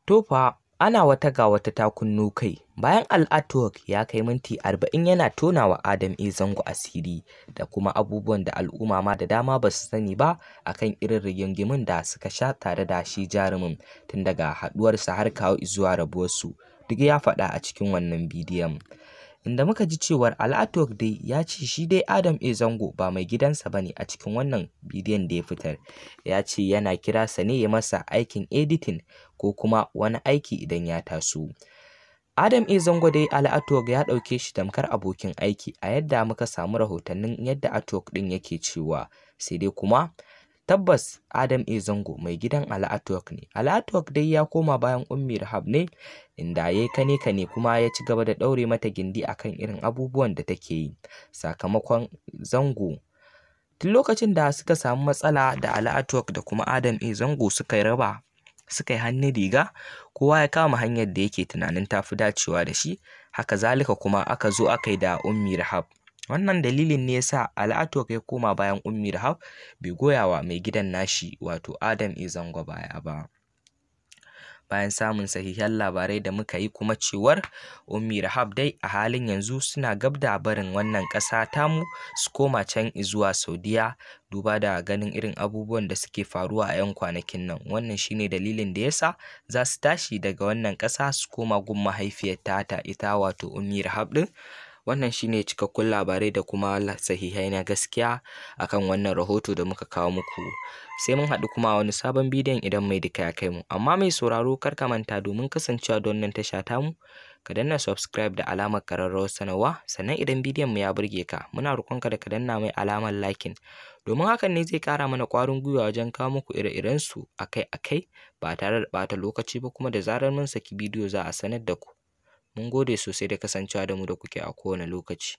To fa ana wata ga wata ta kunno kai bayan Al-Artwork ya kai minti 40 yana tonawa Adam A Zango asiri da kuma abubuwan da al'umma ma da dama ba su sani ba akan irin rigingimun da suka sha tare da shi jarumin tun daga haduwarsa har kawo zuwa rabuwarsu, duk ya faɗa a cikin wannan bidiyon. Inda muka ji cewar Al-Artwork dai ya ce shi dai Adam A Zango ba mai gidansa bane a cikin wannan bidiyon da ya fitar. Ya ce yana kira sa ne ya masa aikin editing ko kuma wani aiki idan ya taso. Adam A Zango dai Al-Artwork ya ɗauke shi tamkar abokin aiki a yadda muka samu rahotannin yadda Artwork ɗin yake cewa, sai dai kuma tabbas Adam A Zango mai gidan Al-Artwork ne. Al-Artwork dai ya koma bayan Ummi Rahab ne inda yayi kane kuma ya ci gaba da ɗaure mata gindi akan irin abubuwan da take yi. Sakamakon Zango tun lokacin da suka samu matsala da Al-Artwork da kuma Adam A Zango suka yi hannun riga, kowa ya kama hanyar da yake tunanin tafi dacewa da shi, haka zalika kuma aka zo aka yi da Ummi Rahab. Wannan dalilin ne yasa Al-Artwork ya koma bayan Ummi Rahab bai goyawa mai gidan nashi wato Adam A Zango baya ba. Bayan samun sahihan labarai da muka yi kuma cewar Ummi Rahab dai a halin yanzu suna gab da barin wannan ƙasa tamu su koma can zuwa Saudiya, duba da ganin irin abubuwan da suke faruwa a 'yan kwanakin nan. Wannan shine dalilin da yasa za su tashi daga wannan ƙasa su koma gun mahaifiyar ta ita wato Ummi Rahab din. Wannan shine cikakkun labarai da kuma sahihai na gaskiya akan wannan rahoto da muka kawo muku. Sai mun haɗu kuma a wani sabon bidiyon idan mai duka ya kai mu. Amma mai sauraro kar ka manta domin kasancewa da wannan tasha tamu, ka danna subscribe da alamar ƙararrawar sanarwa, sannan idan bidiyon mu ya burge ka muna roƙonka da ka danna mai alamar liking. Domin hakan ne zai ƙara mana ƙwarin gwiwa wajen kawo muku ire-iren su akai-akai ba tare da ɓata lokaci ba, kuma da zarar mun saki bidiyo za a sanar da ku. Mun gode sosai da kasancewa da mu da kuke a kowane lokaci.